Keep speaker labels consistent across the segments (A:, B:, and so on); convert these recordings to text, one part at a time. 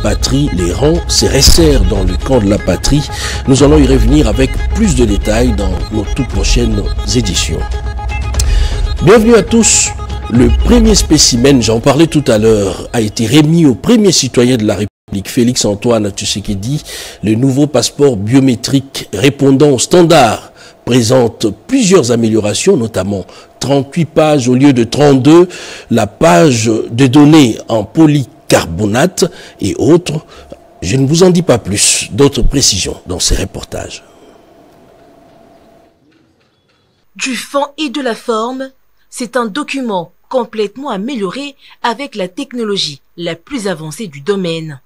A: patrie, les rangs se resserrent dans le camp de la patrie. Nous allons y revenir avec plus de détails dans nos toutes prochaines éditions. Bienvenue à tous. Le premier spécimen, j'en parlais tout à l'heure, a été remis au premier citoyen de la République, Félix Antoine Tshisekedi. Le nouveau passeport biométrique répondant aux standards présente plusieurs améliorations, notamment 38 pages au lieu de 32, la page de données en polycarbonate et autres. Je ne vous en dis pas plus, d'autres précisions dans ces reportages.
B: Du fond et de la forme, c'est un document complètement amélioré avec la technologie la plus avancée du domaine.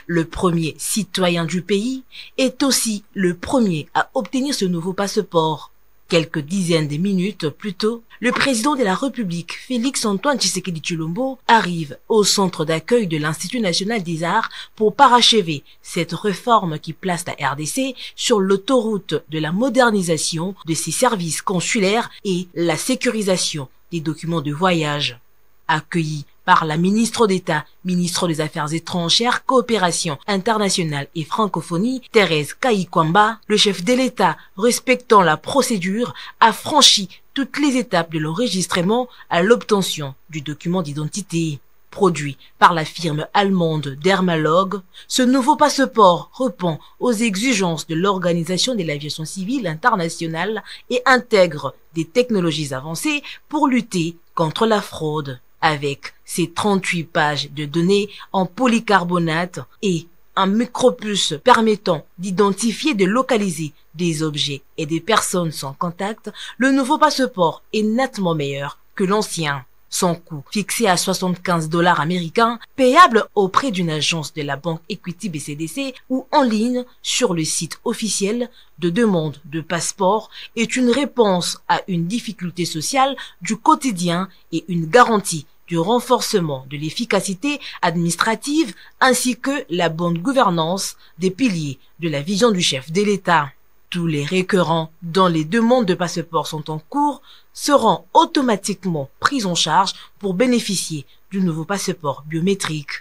B: Le premier citoyen du pays est aussi le premier à obtenir ce nouveau passeport. Quelques dizaines de minutes plus tôt, le président de la République, Félix Antoine Tshisekedi Tshilombo, arrive au centre d'accueil de l'Institut national des arts pour parachever cette réforme qui place la RDC sur l'autoroute de la modernisation de ses services consulaires et la sécurisation des documents de voyage. Accueilli par la ministre d'État, ministre des Affaires étrangères, coopération internationale et francophonie, Thérèse Kayikwamba, le chef de l'État, respectant la procédure, a franchi toutes les étapes de l'enregistrement à l'obtention du document d'identité. Produit par la firme allemande Dermalog, ce nouveau passeport répond aux exigences de l'Organisation de l'aviation civile internationale et intègre des technologies avancées pour lutter contre la fraude. Avec ses 38 pages de données en polycarbonate et un micropuce permettant d'identifier et de localiser des objets et des personnes sans contact, le nouveau passeport est nettement meilleur que l'ancien. Son coût, fixé à 75 $ américains, payable auprès d'une agence de la banque Equity BCDC ou en ligne sur le site officiel de demande de passeport, est une réponse à une difficulté sociale du quotidien et une garantie du renforcement de l'efficacité administrative ainsi que la bonne gouvernance des piliers de la vision du chef de l'État. Tous les récurrents dont les demandes de passeport sont en cours seront automatiquement pris en charge pour bénéficier du nouveau passeport biométrique.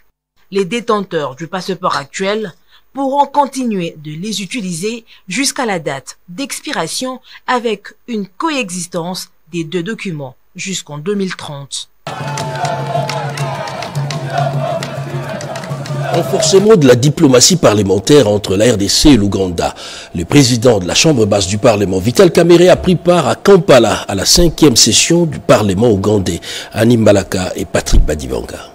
B: Les détenteurs du passeport actuel pourront continuer de les utiliser jusqu'à la date d'expiration avec une coexistence des deux documents jusqu'en 2030.
A: Renforcement de la diplomatie parlementaire entre la RDC et l'Ouganda. Le président de la Chambre basse du Parlement, Vital Kamerhe, a pris part à Kampala à la 5e session du Parlement ougandais. Annie Malaka et Patrick Badibanga.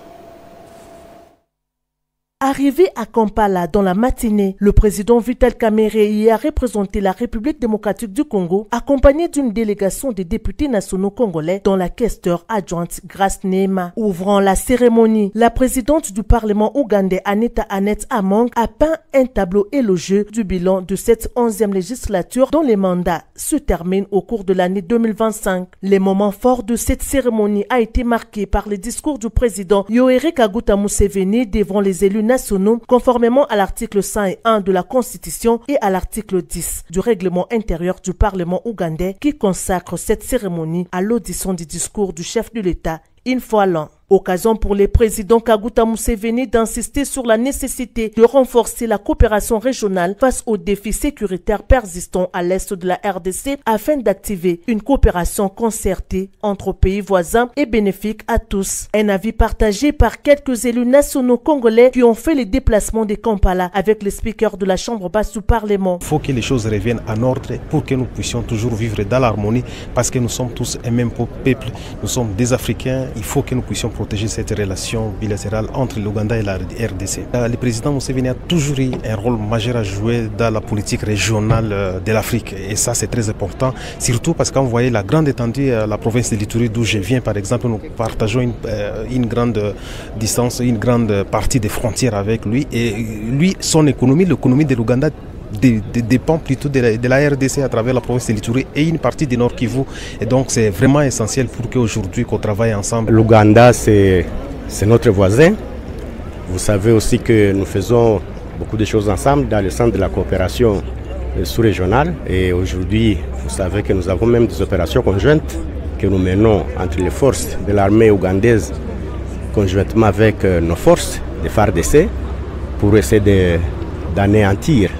C: Arrivé à Kampala dans la matinée, le président Vital Kamerhe y a représenté la République démocratique du Congo, accompagné d'une délégation des députés nationaux congolais, dont la questeur adjointe Grace Neema. Ouvrant la cérémonie, la présidente du Parlement ougandais, Anita Annette Among, a peint un tableau élogieux du bilan de cette 11e législature dont les mandats se terminent au cours de l'année 2025. Les moments forts de cette cérémonie a été marqué par les discours du président Yoweri Kaguta Museveni devant les élus nationaux, conformément à l'article 101 de la Constitution et à l'article 10 du règlement intérieur du Parlement ougandais qui consacre cette cérémonie à l'audition du discours du chef de l'État une fois l'an. Occasion pour le président Kaguta Museveni d'insister sur la nécessité de renforcer la coopération régionale face aux défis sécuritaires persistants à l'est de la RDC afin d'activer une coopération concertée entre pays voisins et bénéfique à tous. Un avis partagé par quelques élus nationaux congolais qui ont fait les déplacements de Kampala avec le speaker de la Chambre basse du Parlement.
D: Il faut que les choses reviennent en ordre pour que nous puissions toujours vivre dans l'harmonie parce que nous sommes tous un même peuple, nous sommes des Africains, il faut que nous puissions protéger cette relation bilatérale entre l'Ouganda et la RDC. Le président Museveni a toujours eu un rôle majeur à jouer dans la politique régionale de l'Afrique et ça c'est très important, surtout parce qu'on voyait la grande étendue, la province de l'Ituri d'où je viens par exemple, nous partageons une grande distance, une grande partie des frontières avec lui et lui, son économie, l'économie de l'Ouganda dépend plutôt de la RDC à travers la province de l'Ituri et une partie du Nord Kivu. Et donc c'est vraiment essentiel pour qu'aujourd'hui qu'on travaille ensemble.
E: L'Ouganda c'est notre voisin. Vous savez aussi que nous faisons beaucoup de choses ensemble dans le centre de la coopération sous-régionale. Et aujourd'hui, vous savez que nous avons même des opérations conjointes que nous menons entre les forces de l'armée ougandaise conjointement avec nos forces, les FARDC, pour essayer d'anéantir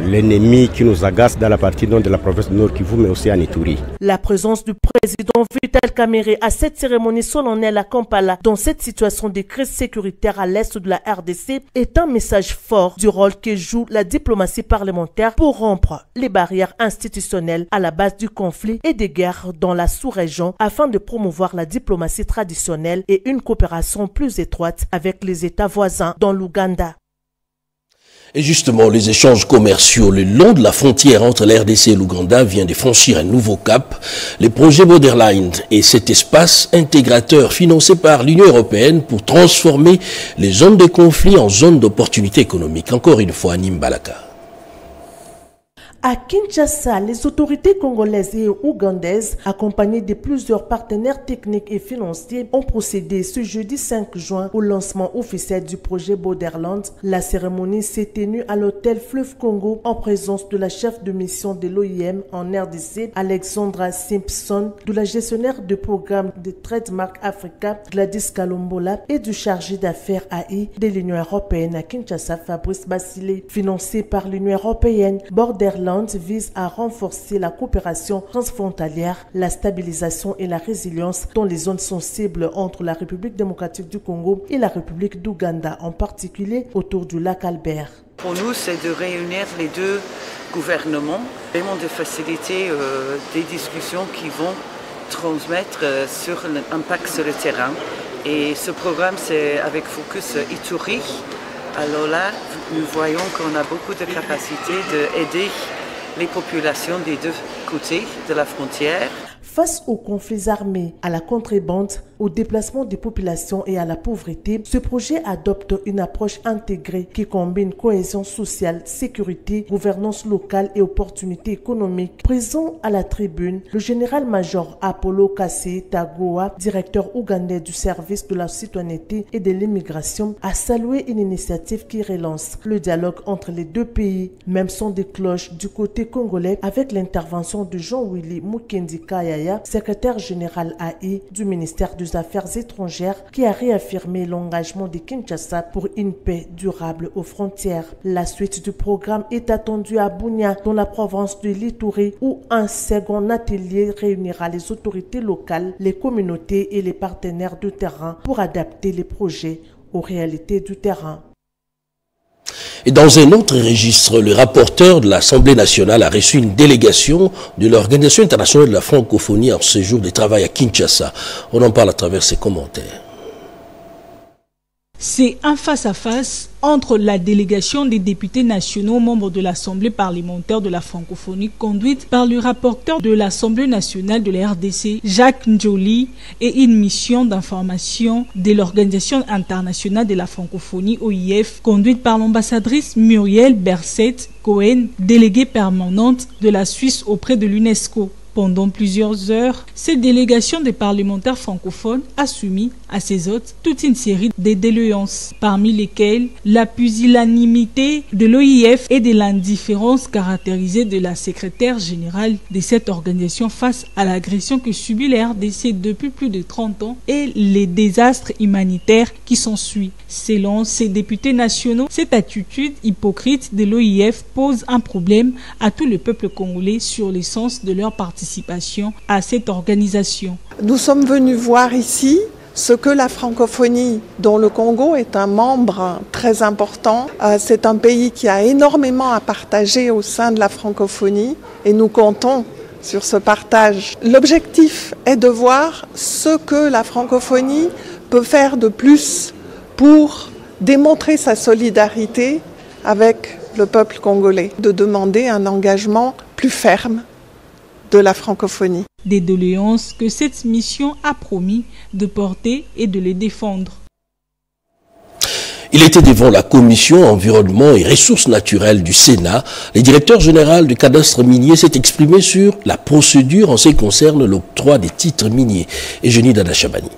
E: l'ennemi qui nous agace dans la partie nord de la province du Nord Kivu, mais aussi à Ituri.
C: La présence du président Vital Kamerhe à cette cérémonie solennelle à Kampala, dans cette situation de crise sécuritaire à l'est de la RDC, est un message fort du rôle que joue la diplomatie parlementaire pour rompre les barrières institutionnelles à la base du conflit et des guerres dans la sous-région afin de promouvoir la diplomatie traditionnelle et une coopération plus étroite avec les États voisins dans l'Ouganda.
A: Et justement, les échanges commerciaux le long de la frontière entre la RDC et l'Ouganda viennent de franchir un nouveau cap. Les projets Borderline et cet espace intégrateur financé par l'Union européenne pour transformer les zones de conflit en zones d'opportunités économiques. Encore une fois, Anim Balaka.
C: À Kinshasa, les autorités congolaises et ougandaises, accompagnées de plusieurs partenaires techniques et financiers, ont procédé ce jeudi 5 juin au lancement officiel du projet Borderland. La cérémonie s'est tenue à l'hôtel Fleuve Congo en présence de la chef de mission de l'OIM en RDC, Alexandra Simpson, de la gestionnaire de programme de Trademark Africa, Gladys Kalombola, et du chargé d'affaires AI de l'Union européenne à Kinshasa, Fabrice Basile. Financé par l'Union européenne, Borderland vise à renforcer la coopération transfrontalière, la stabilisation et la résilience dans les zones sensibles entre la République démocratique du Congo et la République d'Ouganda, en particulier autour du lac Albert.
F: Pour nous, c'est de réunir les deux gouvernements, vraiment de faciliter des discussions qui vont transmettre sur l'impact sur le terrain. Et ce programme, c'est avec focus Ituri. Alors là, nous voyons qu'on a beaucoup de capacité d'aider les populations des deux côtés de la frontière.
C: Face aux conflits armés, à la contrebande, au déplacement des populations et à la pauvreté, ce projet adopte une approche intégrée qui combine cohésion sociale, sécurité, gouvernance locale et opportunités économiques. Présent à la tribune, le général-major Apollo Kassé Tagoa, directeur ougandais du service de la citoyenneté et de l'immigration, a salué une initiative qui relance le dialogue entre les deux pays. Même son des cloches du côté congolais avec l'intervention de Jean-Willy Mukendi Kayaya, secrétaire général AI du ministère des Affaires étrangères, qui a réaffirmé l'engagement de Kinshasa pour une paix durable aux frontières. La suite du programme est attendue à Bunia, dans la province de l'Ituri, où un second atelier réunira les autorités locales, les communautés et les partenaires de terrain pour adapter les projets aux réalités du terrain.
A: Et dans un autre registre, le rapporteur de l'Assemblée nationale a reçu une délégation de l'Organisation internationale de la francophonie en séjour de travail à Kinshasa. On en parle à travers ses commentaires.
G: C'est un face-à-face entre la délégation des députés nationaux membres de l'Assemblée parlementaire de la francophonie conduite par le rapporteur de l'Assemblée nationale de la RDC, Jacques Njoli, et une mission d'information de l'Organisation internationale de la francophonie, OIF, conduite par l'ambassadrice Muriel Berset-Cohen, déléguée permanente de la Suisse auprès de l'UNESCO. Pendant plusieurs heures, cette délégation des parlementaires francophones a soumis à ses hôtes toute une série de déloyances, parmi lesquelles la pusillanimité de l'OIF et de l'indifférence caractérisée de la secrétaire générale de cette organisation face à l'agression que subit la RDC depuis plus de 30 ans et les désastres humanitaires qui s'ensuivent. Selon ces députés nationaux, cette attitude hypocrite de l'OIF pose un problème à tout le peuple congolais sur l'essence de leur participation à cette organisation.
H: Nous sommes venus voir ici ce que la francophonie, dont le Congo est un membre très important, c'est un pays qui a énormément à partager au sein de la francophonie et nous comptons sur ce partage. L'objectif est de voir ce que la francophonie peut faire de plus pour démontrer sa solidarité avec le peuple congolais, de demander un engagement plus ferme de la francophonie.
G: Des doléances que cette mission a promis de porter et de les défendre.
A: Il était devant la commission environnement et ressources naturelles du Sénat. Le directeur général du cadastre minier s'est exprimé sur la procédure en ce qui concerne l'octroi des titres miniers. Et Jenny Dada Chabani.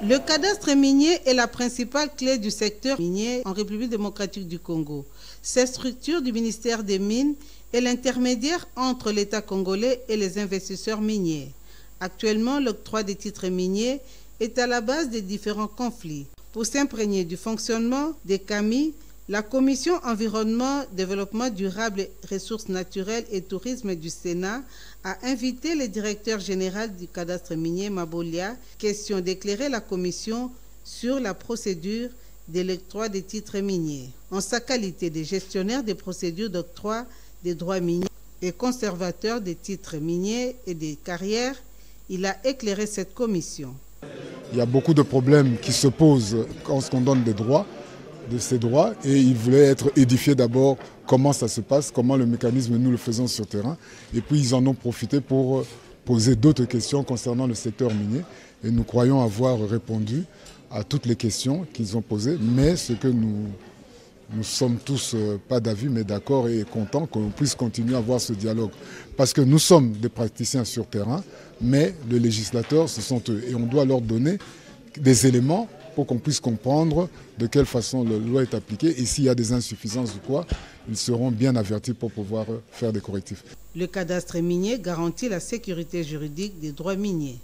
I: Le cadastre minier est la principale clé du secteur minier en République démocratique du Congo. Cette structure du ministère des Mines est l'intermédiaire entre l'État congolais et les investisseurs miniers. Actuellement, l'octroi des titres miniers est à la base des différents conflits. Pour s'imprégner du fonctionnement des CAMI, la Commission Environnement, Développement durable, Ressources naturelles et Tourisme du Sénat a invité le directeur général du cadastre minier Mabolia, question d'éclairer la Commission sur la procédure de l'octroi des titres miniers. En sa qualité de gestionnaire des procédures d'octroi des droits miniers et conservateur des titres miniers et des carrières, il a éclairé cette commission.
J: Il y a beaucoup de problèmes qui se posent quand on donne des droits, de ces droits, et il voulait être édifié d'abord comment ça se passe, comment le mécanisme nous le faisons sur terrain, et puis ils en ont profité pour poser d'autres questions concernant le secteur minier, et nous croyons avoir répondu à toutes les questions qu'ils ont posées, mais ce que nous sommes tous pas d'avis, mais d'accord et contents qu'on puisse continuer à avoir ce dialogue. Parce que nous sommes des praticiens sur terrain, mais les législateurs, ce sont eux. Et on doit leur donner des éléments pour qu'on puisse comprendre de quelle façon la loi est appliquée. Et s'il y a des insuffisances ou quoi, ils seront bien avertis pour pouvoir faire des correctifs.
I: Le cadastre minier garantit la sécurité juridique des droits miniers.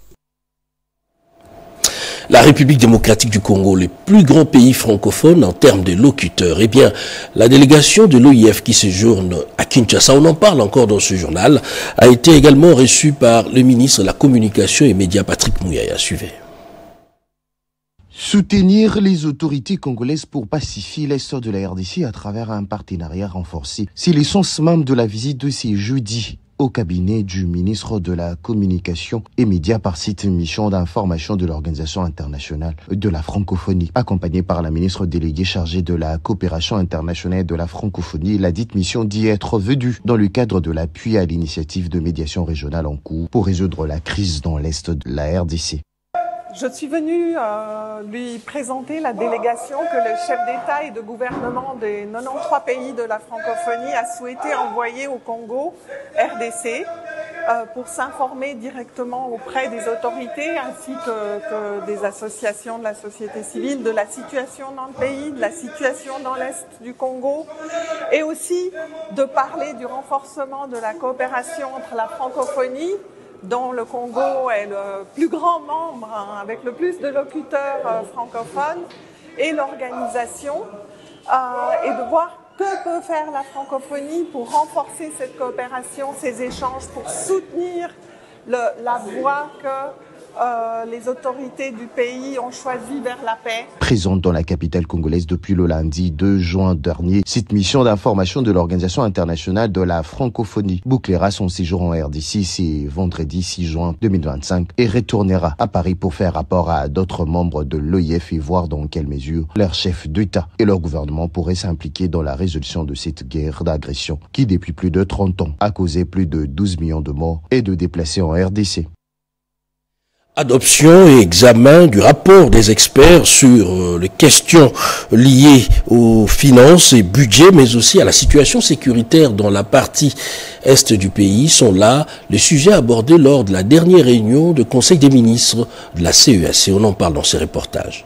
A: La République démocratique du Congo, le plus grand pays francophone en termes de locuteurs. Eh bien, la délégation de l'OIF qui séjourne à Kinshasa, on en parle encore dans ce journal, a été également reçue par le ministre de la Communication et Médias, Patrick Mouyaya. Suivez.
K: Soutenir les autorités congolaises pour pacifier l'est de la RDC à travers un partenariat renforcé. C'est l'essence même de la visite de ce jeudi au cabinet du ministre de la Communication et Médias par cette mission d'information de l'Organisation internationale de la francophonie. Accompagnée par la ministre déléguée chargée de la coopération internationale de la francophonie, la dite mission dit être venue dans le cadre de l'appui à l'initiative de médiation régionale en cours pour résoudre la crise dans l'est de la RDC.
L: Je suis venue lui présenter la délégation que le chef d'État et de gouvernement des 93 pays de la francophonie a souhaité envoyer au Congo, RDC, pour s'informer directement auprès des autorités ainsi que des associations de la société civile de la situation dans le pays, de la situation dans l'Est du Congo et aussi de parler du renforcement de la coopération entre la francophonie, dont le Congo est le plus grand membre, avec le plus de locuteurs francophones, et l'organisation, et de voir que peut faire la francophonie pour renforcer cette coopération, ces échanges, pour soutenir la voie que les autorités du pays ont choisi vers la paix.
K: Présente dans la capitale congolaise depuis le lundi 2 juin dernier, cette mission d'information de l'Organisation internationale de la francophonie bouclera son séjour en RDC, c'est vendredi 6 juin 2025, et retournera à Paris pour faire rapport à d'autres membres de l'OIF et voir dans quelle mesure leurs chefs d'État et leur gouvernement pourraient s'impliquer dans la résolution de cette guerre d'agression qui, depuis plus de 30 ans, a causé plus de 12 millions de morts et de déplacés en RDC.
A: Adoption et examen du rapport des experts sur les questions liées aux finances et budget, mais aussi à la situation sécuritaire dans la partie est du pays sont là les sujets abordés lors de la dernière réunion de Conseil des ministres de la CEAC. On en parle dans ces reportages.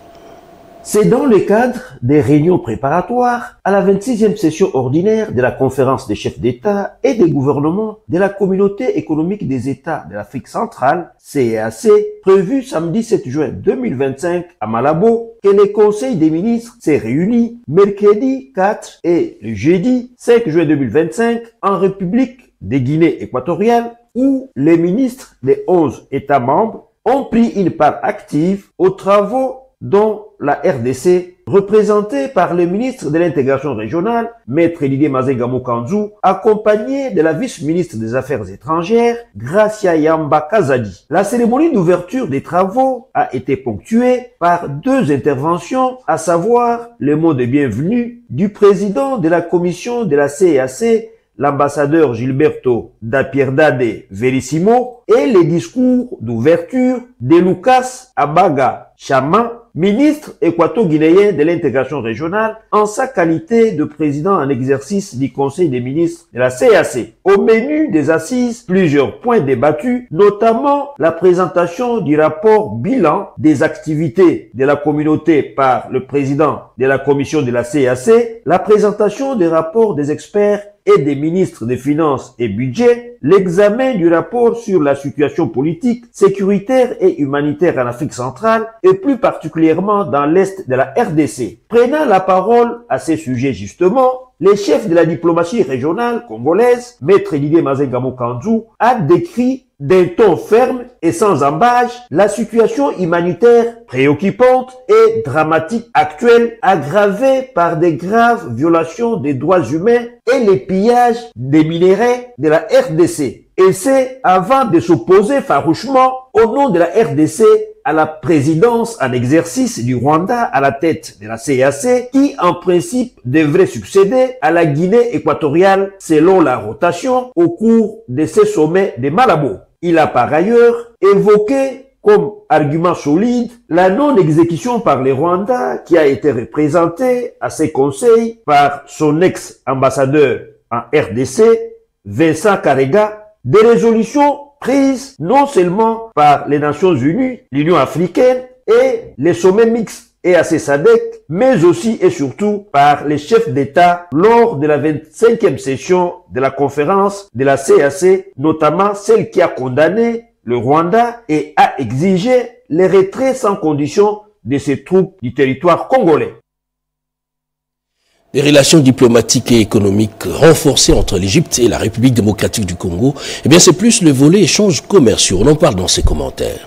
M: C'est dans le cadre des réunions préparatoires à la 26e session ordinaire de la conférence des chefs d'État et des gouvernements de la Communauté économique des États de l'Afrique centrale, CEAC, prévue samedi 7 juin 2025 à Malabo, que le Conseil des ministres s'est réuni mercredi 4 et le jeudi 5 juin 2025 en République de Guinée équatoriale, où les ministres des 11 États membres ont pris une part active aux travaux dont la RDC, représentée par le ministre de l'intégration régionale, Maître Didier Mazenga Mokanzu, accompagné de la vice-ministre des Affaires étrangères, Gracia Yamba Kazadi. La cérémonie d'ouverture des travaux a été ponctuée par 2 interventions, à savoir le mot de bienvenue du président de la commission de la CEAC, l'ambassadeur Gilberto da Pierdade Verissimo, et les discours d'ouverture de Lucas Abaga Chama, ministre équato-guinéen de l'intégration régionale, en sa qualité de président en exercice du Conseil des ministres de la CEAC. Au menu des assises, plusieurs points débattus, notamment la présentation du rapport bilan des activités de la communauté par le président de la commission de la CEAC, la présentation des rapports des experts et des ministres des Finances et Budget, l'examen du rapport sur la situation politique, sécuritaire et humanitaire en Afrique centrale et et plus particulièrement dans l'Est de la RDC. Prenant la parole à ces sujets justement, le chef de la diplomatie régionale congolaise, Maître Didier Mazenga Mokanzu, a décrit d'un ton ferme et sans embâche la situation humanitaire préoccupante et dramatique actuelle, aggravée par des graves violations des droits humains et les pillages des minéraux de la RDC. Et c'est avant de s'opposer farouchement au nom de la RDC à la présidence en exercice du Rwanda à la tête de la CAC qui en principe devrait succéder à la Guinée équatoriale selon la rotation au cours de ces sommets de Malabo. Il a par ailleurs évoqué comme argument solide la non-exécution par le Rwanda qui a été représentée à ses conseils par son ex-ambassadeur en RDC, Vincent Karega, des résolutions prises non seulement par les Nations Unies, l'Union africaine et les sommets mixtes EAC SADC, mais aussi et surtout par les chefs d'État lors de la 25e session de la conférence de la CAC, notamment celle qui a condamné le Rwanda et a exigé le retrait sans condition de ses troupes du territoire congolais.
A: Les relations diplomatiques et économiques renforcées entre l'Égypte et la République démocratique du Congo, eh bien c'est plus le volet échanges commerciaux. On en parle dans ces commentaires.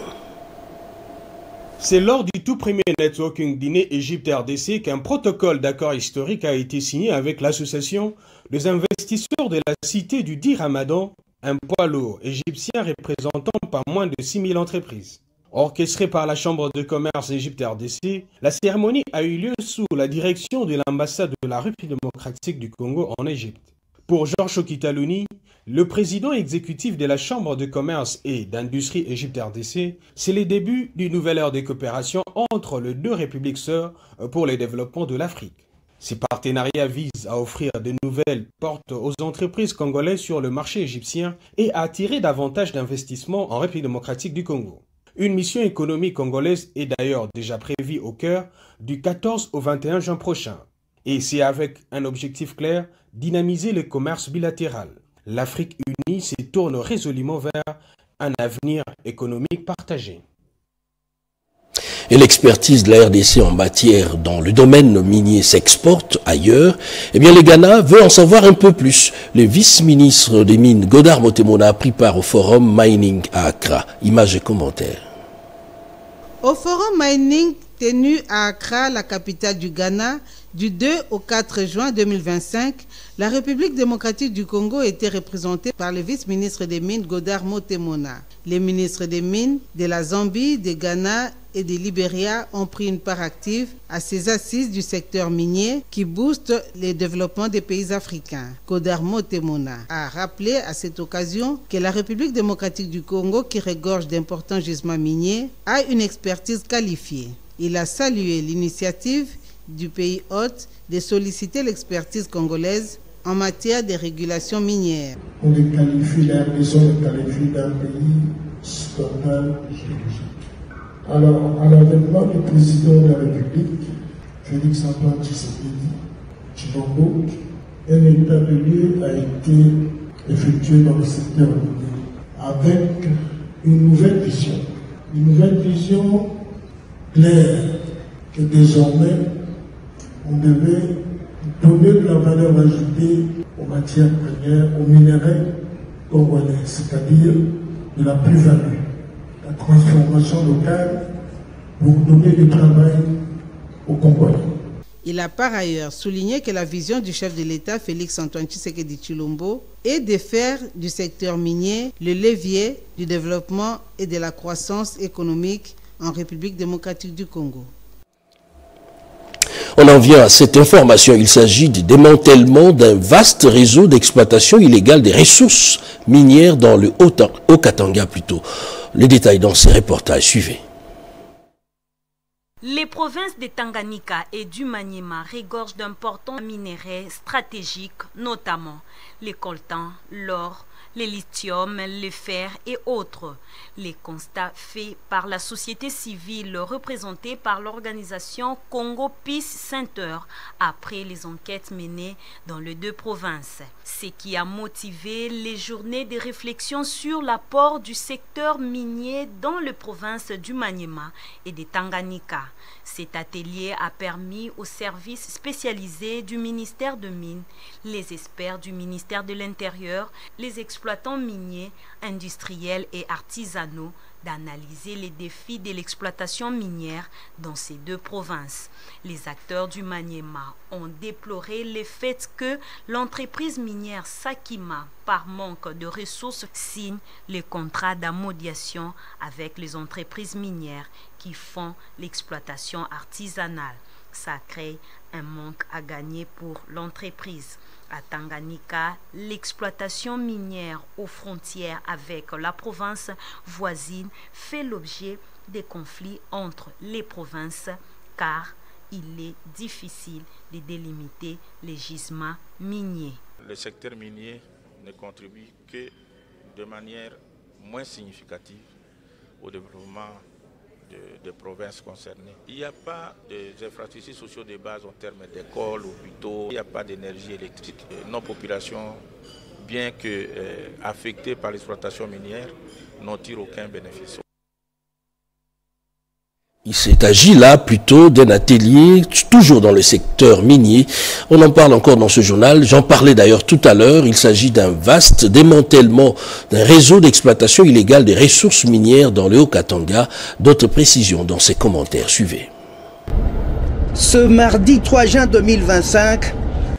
N: C'est lors du tout premier networking Guinée-Égypte-RDC qu'un protocole d'accord historique a été signé avec l'association des investisseurs de la cité du dit Ramadan, un poids lourd égyptien représentant pas moins de 6000 entreprises. Orchestrée par la Chambre de commerce Égypte-RDC, la cérémonie a eu lieu sous la direction de l'ambassade de la République démocratique du Congo en Égypte. Pour Georges Okitaluni, le président exécutif de la Chambre de commerce et d'industrie Égypte-RDC, c'est le début d'une nouvelle ère de coopération entre les deux républiques sœurs pour le développement de l'Afrique. Ces partenariats visent à offrir de nouvelles portes aux entreprises congolaises sur le marché égyptien et à attirer davantage d'investissements en République démocratique du Congo. Une mission économique congolaise est d'ailleurs déjà prévue au cœur du 14 au 21 juin prochain. Et c'est avec un objectif clair, dynamiser le commerce bilatéral. L'Afrique unie se tourne résolument vers un avenir économique partagé.
A: Et l'expertise de la RDC en matière dans le domaine minier s'exporte ailleurs, eh bien le Ghana veut en savoir un peu plus. Le vice-ministre des Mines, Godard Motemona, a pris part au forum Mining à Accra. Images et commentaires.
I: Au forum Mining tenu à Accra, la capitale du Ghana, du 2 au 4 juin 2025, la République démocratique du Congo était représentée par le vice-ministre des Mines, Godard Motemona. Les ministres des Mines de la Zambie, de Ghana et de Libéria ont pris une part active à ces assises du secteur minier qui boostent le développement des pays africains. Godard Motemona a rappelé à cette occasion que la République démocratique du Congo, qui regorge d'importants gisements miniers, a une expertise qualifiée. Il a salué l'initiative du pays hôte de solliciter l'expertise congolaise en matière de régulation minière.
O: On les qualifie, la RDC, on les qualifie d'un pays scandale géologique. Alors, à l'avènement du président de la République, Félix Antoine Tshilombo, un état de lieu a été effectué dans le secteur minier avec une nouvelle vision claire que désormais on devait donner de la valeur ajoutée aux matières premières, aux minéraux congolais, c'est-à-dire de la plus-value, la transformation locale pour donner du travail aux Congolais.
I: Il a par ailleurs souligné que la vision du chef de l'État, Félix Antoine Tshisekedi Tshilombo, est de faire du secteur minier le levier du développement et de la croissance économique en République démocratique du Congo.
A: On en vient à cette information. Il s'agit du démantèlement d'un vaste réseau d'exploitation illégale des ressources minières dans le Haut-Katanga plutôt. Les détails dans ces reportages, suivez.
P: Les provinces de Tanganyika et du Maniema regorgent d'importants minéraux stratégiques, notamment les coltans, l'or, le lithium, le fer et autres. Les constats faits par la société civile représentée par l'organisation Congo Peace Center après les enquêtes menées dans les deux provinces. Ce qui a motivé les journées de réflexion sur l'apport du secteur minier dans les provinces du Maniema et de Tanganyika. Cet atelier a permis aux services spécialisés du ministère de Mines, les experts du ministère de l'Intérieur, les exploitants miniers, industriels et artisanaux d'analyser les défis de l'exploitation minière dans ces deux provinces. Les acteurs du Maniema ont déploré le fait que l'entreprise minière Sakima, par manque de ressources, signe les contrats d'ammodiation avec les entreprises minières qui font l'exploitation artisanale. Ça crée un manque à gagner pour l'entreprise. À Tanganyika, l'exploitation minière aux frontières avec la province voisine fait l'objet des conflits entre les provinces car il est difficile de délimiter les gisements miniers.
Q: Le secteur minier ne contribue que de manière moins significative au développement des provinces concernées. Il n'y a pas d'infrastructures sociales de base en termes d'écoles, hôpitaux, il n'y a pas d'énergie électrique. Nos populations, bien que affectées par l'exploitation minière, n'en tirent aucun bénéfice.
A: Il s'agit là plutôt d'un atelier, toujours dans le secteur minier. On en parle encore dans ce journal. J'en parlais d'ailleurs tout à l'heure. Il s'agit d'un vaste démantèlement d'un réseau d'exploitation illégale des ressources minières dans le Haut-Katanga. D'autres précisions dans ces commentaires. Suivez.
R: Ce mardi 3 juin 2025,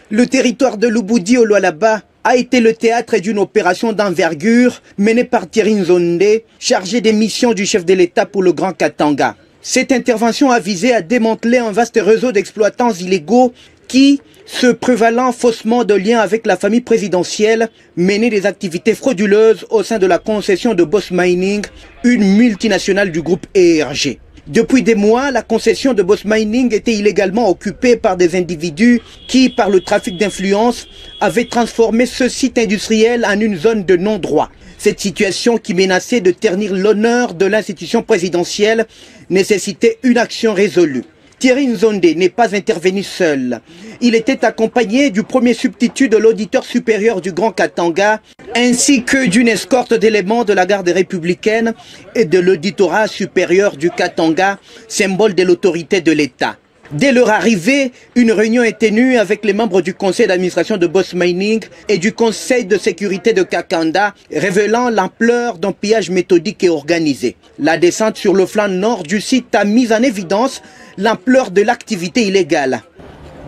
R: le territoire de Lubudi au Lualaba a été le théâtre d'une opération d'envergure menée par Thierry Nzonde, chargé des missions du chef de l'État pour le Grand Katanga. Cette intervention a visé à démanteler un vaste réseau d'exploitants illégaux qui, se prévalant faussement de liens avec la famille présidentielle, menaient des activités frauduleuses au sein de la concession de Boss Mining, une multinationale du groupe ERG. Depuis des mois, la concession de Boss Mining était illégalement occupée par des individus qui, par le trafic d'influence, avaient transformé ce site industriel en une zone de non-droit. Cette situation qui menaçait de ternir l'honneur de l'institution présidentielle nécessitait une action résolue. Thierry Nzonde n'est pas intervenu seul. Il était accompagné du premier substitut de l'auditeur supérieur du Grand Katanga, ainsi que d'une escorte d'éléments de la garde républicaine et de l'auditorat supérieur du Katanga, symbole de l'autorité de l'État. Dès leur arrivée, une réunion est tenue avec les membres du conseil d'administration de Boss Mining et du conseil de sécurité de Kakanda, révélant l'ampleur d'un pillage méthodique et organisé. La descente sur le flanc nord du site a mis en évidence l'ampleur de l'activité illégale.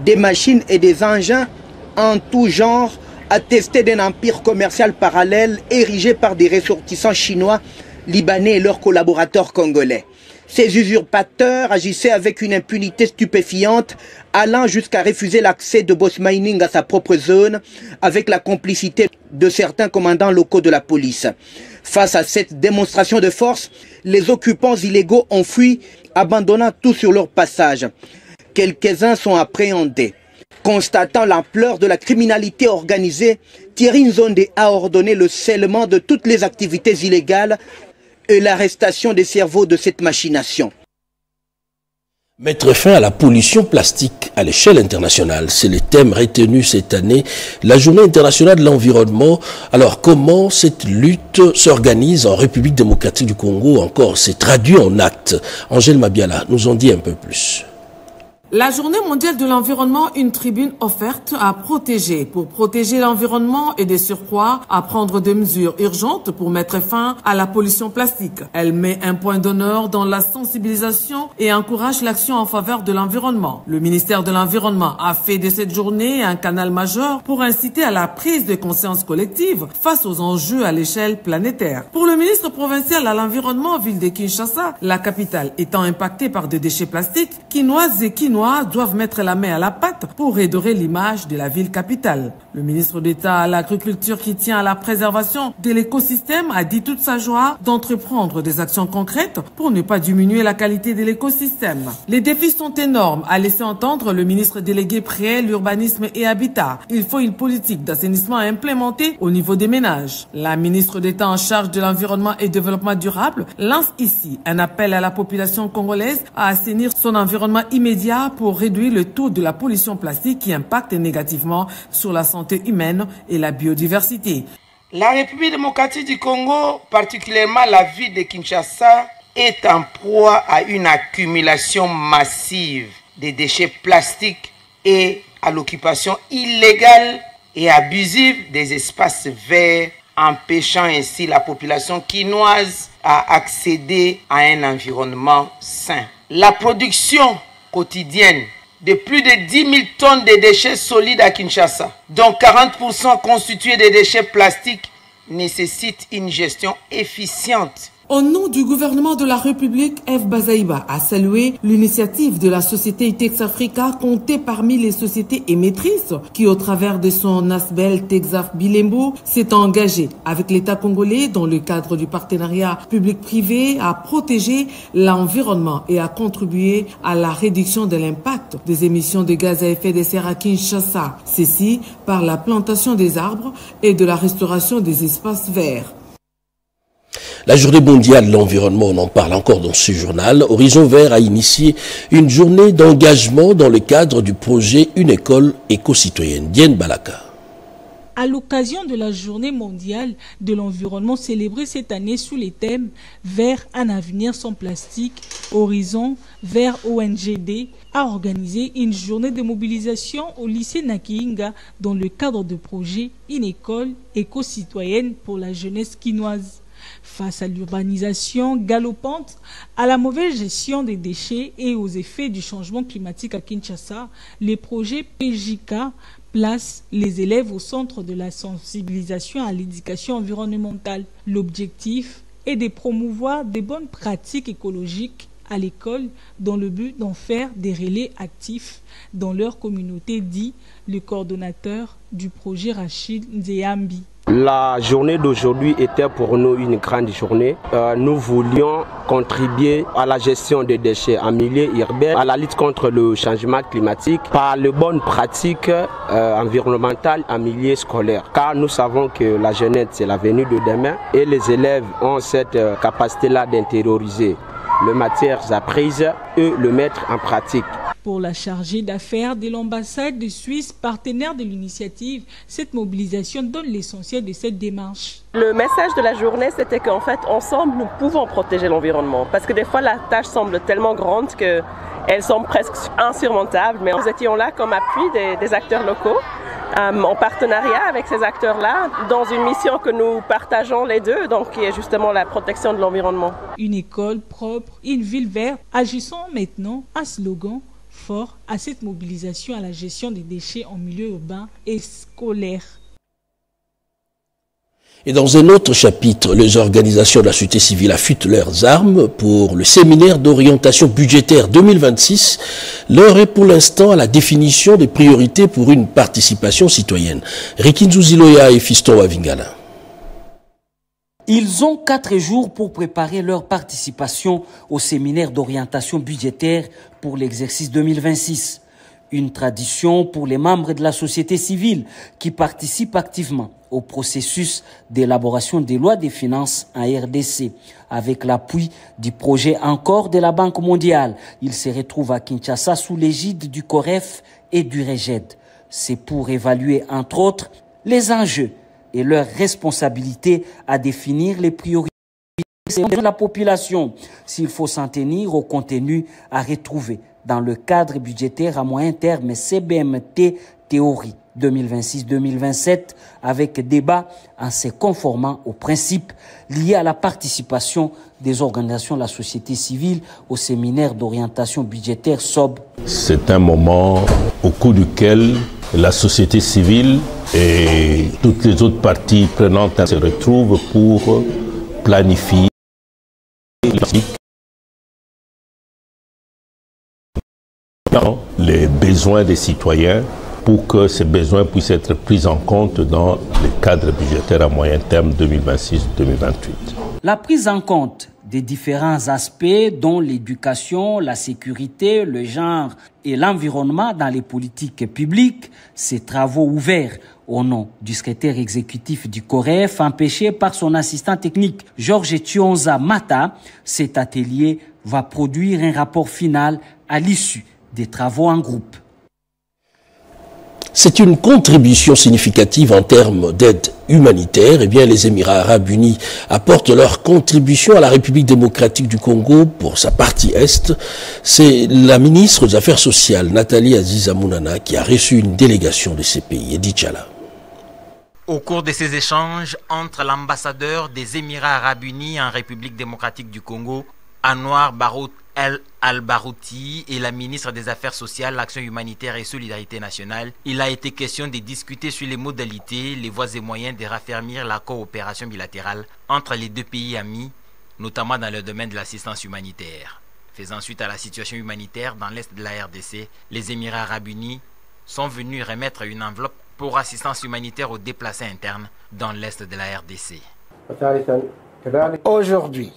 R: Des machines et des engins en tout genre attestaient d'un empire commercial parallèle érigé par des ressortissants chinois, libanais et leurs collaborateurs congolais. Ces usurpateurs agissaient avec une impunité stupéfiante, allant jusqu'à refuser l'accès de Boss Mining à sa propre zone, avec la complicité de certains commandants locaux de la police. Face à cette démonstration de force, les occupants illégaux ont fui, abandonnant tout sur leur passage. Quelques-uns sont appréhendés. Constatant l'ampleur de la criminalité organisée, Thierry Nzonde a ordonné le scellement de toutes les activités illégales et l'arrestation des cerveaux de cette machination.
A: Mettre fin à la pollution plastique à l'échelle internationale, c'est le thème retenu cette année, la Journée internationale de l'environnement. Alors comment cette lutte s'organise en République démocratique du Congo, encore c'est traduit en actes? Angèle Mabiala nous en dit un peu plus.
S: La Journée mondiale de l'environnement, une tribune offerte à protéger. Pour protéger l'environnement et de surcroît à prendre des mesures urgentes pour mettre fin à la pollution plastique. Elle met un point d'honneur dans la sensibilisation et encourage l'action en faveur de l'environnement. Le ministère de l'Environnement a fait de cette journée un canal majeur pour inciter à la prise de conscience collective face aux enjeux à l'échelle planétaire. Pour le ministre provincial à l'environnement, ville de Kinshasa, la capitale étant impactée par des déchets plastiques qui noient et qui Chinois doivent mettre la main à la pâte pour redorer l'image de la ville capitale. Le ministre d'État à l'Agriculture qui tient à la préservation de l'écosystème a dit toute sa joie d'entreprendre des actions concrètes pour ne pas diminuer la qualité de l'écosystème. Les défis sont énormes, a laissé entendre le ministre délégué près l'urbanisme et habitat. Il faut une politique d'assainissement implémentée au niveau des ménages. La ministre d'État en charge de l'environnement et développement durable lance ici un appel à la population congolaise à assainir son environnement immédiat pour réduire le taux de la pollution plastique qui impacte négativement sur la santé humaine et la biodiversité.
T: La République démocratique du Congo, particulièrement la ville de Kinshasa, est en proie à une accumulation massive de déchets plastiques et à l'occupation illégale et abusive des espaces verts, empêchant ainsi la population quinoise à accéder à un environnement sain. La production quotidienne de plus de 10 000 tonnes de déchets solides à Kinshasa, dont 40% constitués de déchets plastiques, nécessite une gestion efficiente.
S: Au nom du gouvernement de la République, F. Bazaïba a salué l'initiative de la société Itex Africa, comptée parmi les sociétés émettrices qui, au travers de son ASBEL Texaf Bilembo, s'est engagée avec l'État congolais dans le cadre du partenariat public-privé à protéger l'environnement et à contribuer à la réduction de l'impact des émissions de gaz à effet de serre à Kinshasa. Ceci par la plantation des arbres et de la restauration des espaces verts.
A: La journée mondiale de l'environnement, on en parle encore dans ce journal. Horizon Vert a initié une journée d'engagement dans le cadre du projet Une école éco-citoyenne. Diane Balaka.
G: À l'occasion de la journée mondiale de l'environnement célébrée cette année sous les thèmes Vers un avenir sans plastique, Horizon Vert ONGD a organisé une journée de mobilisation au lycée Nakiinga dans le cadre du projet Une école éco-citoyenne pour la jeunesse quinoise. Face à l'urbanisation galopante, à la mauvaise gestion des déchets et aux effets du changement climatique à Kinshasa, les projets PJK placent les élèves au centre de la sensibilisation à l'éducation environnementale. L'objectif est de promouvoir des bonnes pratiques écologiques à l'école dans le but d'en faire des relais actifs dans leur communauté, dit le coordonnateur du projet Rachid Nzeyambi.
U: La journée d'aujourd'hui était pour nous une grande journée. Nous voulions contribuer à la gestion des déchets en milieu urbain, à la lutte contre le changement climatique par les bonnes pratiques environnementales en milieu scolaire. Car nous savons que la jeunesse c'est l'avenir de demain et les élèves ont cette capacité-là d'intérioriser les matières apprises et le mettre en pratique.
G: Pour la chargée d'affaires de l'ambassade de Suisse, partenaire de l'initiative, cette mobilisation donne l'essentiel de cette démarche.
V: Le message de la journée, c'était qu'en fait, ensemble, nous pouvons protéger l'environnement. Parce que des fois, la tâche semble tellement grande qu'elle semble presque insurmontable. Mais nous étions là comme appui des acteurs locaux, en partenariat avec ces acteurs-là, dans une mission que nous partageons les deux, donc qui est justement la protection de l'environnement.
G: Une école propre, une ville verte, agissons maintenant, un slogan fort à cette mobilisation à la gestion des déchets en milieu urbain et scolaire.
A: Et dans un autre chapitre, les organisations de la société civile affûtent leurs armes pour le séminaire d'orientation budgétaire 2026. L'heure est pour l'instant à la définition des priorités pour une participation citoyenne. Rikinzu Ziloya et Fiston Wavingala.
W: Ils ont 4 jours pour préparer leur participation au séminaire d'orientation budgétaire pour l'exercice 2026. Une tradition pour les membres de la société civile qui participent activement au processus d'élaboration des lois des finances en RDC. Avec l'appui du projet encore de la Banque mondiale, ils se retrouvent à Kinshasa sous l'égide du COREF et du REGED. C'est pour évaluer entre autres les enjeux et leur responsabilité à définir les priorités de la population, s'il faut s'en tenir au contenu à retrouver dans le cadre budgétaire à moyen terme CBMT théorie 2026-2027 avec débat en se conformant aux principes liés à la participation des organisations de la société civile au séminaire d'orientation budgétaire SOB.
X: C'est un moment au cours duquel la société civile et toutes les autres parties prenantes se retrouvent pour planifier dans les besoins des citoyens pour que ces besoins puissent être pris en compte dans le cadre budgétaire à moyen terme 2026-2028.
W: La prise en compte des différents aspects dont l'éducation, la sécurité, le genre et l'environnement dans les politiques publiques, ces travaux ouverts au nom du secrétaire exécutif du COREF, empêché par son assistant technique Georges Tionza Mata, cet atelier va produire un rapport final à l'issue des travaux en groupe.
A: C'est une contribution significative en termes d'aide humanitaire. Eh bien, les Émirats arabes unis apportent leur contribution à la République démocratique du Congo pour sa partie Est. C'est la ministre des Affaires sociales, Nathalie Aziza Mounana, qui a reçu une délégation de ces pays. Edith Chala.
B: Au cours de ces échanges entre l'ambassadeur des Émirats arabes unis en République démocratique du Congo, Anwar Barout El Al-Barouti, et la ministre des Affaires sociales, l'Action humanitaire et Solidarité nationale, il a été question de discuter sur les modalités, les voies et moyens de raffermir la coopération bilatérale entre les deux pays amis, notamment dans le domaine de l'assistance humanitaire. Faisant suite à la situation humanitaire dans l'est de la RDC, les Émirats arabes unis sont venus remettre une enveloppe pour assistance humanitaire aux déplacés internes dans l'est de la RDC.
D: Aujourd'hui,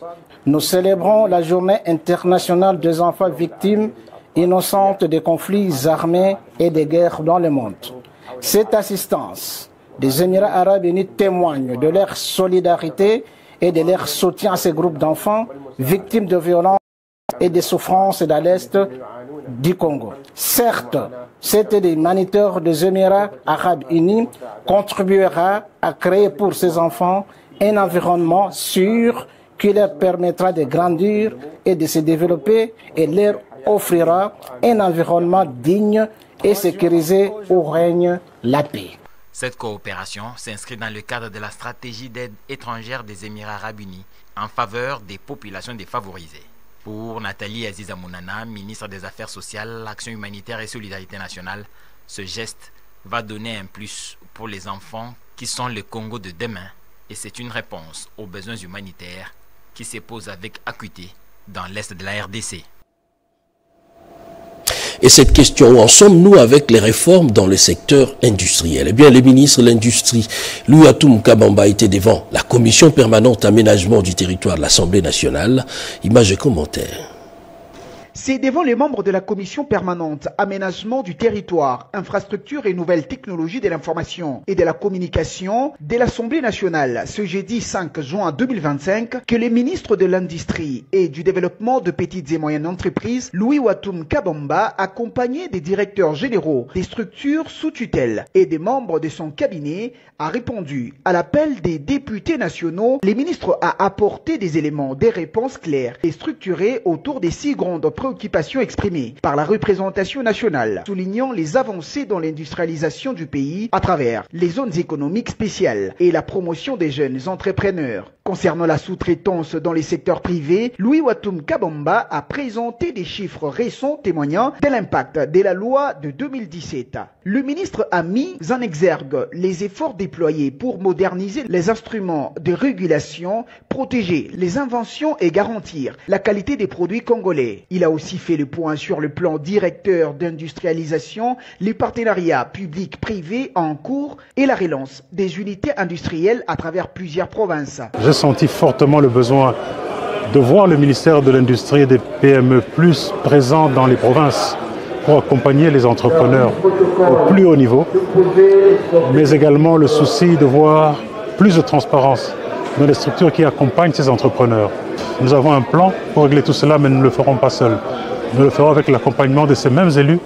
D: nous célébrons la journée internationale des enfants victimes innocentes des conflits armés et des guerres dans le monde. Cette assistance des Émirats arabes unis témoigne de leur solidarité et de leur soutien à ces groupes d'enfants victimes de violences et de souffrances dans l'Est du Congo. Certes, cette aide humanitaire des Émirats arabes unis contribuera à créer pour ces enfants un environnement sûr qui leur permettra de grandir et de se développer et leur offrira un environnement digne et sécurisé où règne la paix.
B: Cette coopération s'inscrit dans le cadre de la stratégie d'aide étrangère des Émirats arabes unis en faveur des populations défavorisées. Pour Nathalie Aziza Mounana, ministre des Affaires sociales, l'Action humanitaire et Solidarité nationale, ce geste va donner un plus pour les enfants qui sont le Congo de demain. Et c'est une réponse aux besoins humanitaires qui se posent avec acuité dans l'est de la RDC.
A: Et cette question, où en sommes-nous avec les réformes dans le secteur industriel? Eh bien, le ministre de l'Industrie, Louis Atoum Kabamba, était devant la commission permanente aménagement du territoire de l'Assemblée nationale. Images et commentaires.
E: C'est devant les membres de la commission permanente aménagement du territoire, infrastructure et nouvelles technologies de l'information et de la communication de l'Assemblée nationale ce jeudi 5 juin 2025 que le ministre de l'Industrie et du développement de petites et moyennes entreprises, Louis Atoum Kabamba, accompagné des directeurs généraux des structures sous tutelle et des membres de son cabinet, a répondu à l'appel des députés nationaux. Le ministre a apporté des éléments, des réponses claires et structurées autour des 6 grandes préoccupations exprimées par la représentation nationale, soulignant les avancées dans l'industrialisation du pays à travers les zones économiques spéciales et la promotion des jeunes entrepreneurs. Concernant la sous-traitance dans les secteurs privés, Louis Atoum Kabamba a présenté des chiffres récents témoignant de l'impact de la loi de 2017. Le ministre a mis en exergue les efforts déployés pour moderniser les instruments de régulation, protéger les inventions et garantir la qualité des produits congolais. Il a aussi fait le point sur le plan directeur d'industrialisation, les partenariats publics-privés en cours et la relance des unités industrielles à travers plusieurs provinces.
F: J'ai senti fortement le besoin de voir le ministère de l'Industrie et des PME plus présent dans les provinces pour accompagner les entrepreneurs au plus haut niveau, mais également le souci de voir plus de transparence dans les structures qui accompagnent ces entrepreneurs. Nous avons un plan pour régler tout cela, mais nous ne le ferons pas seuls. Nous le ferons avec l'accompagnement de ces mêmes élus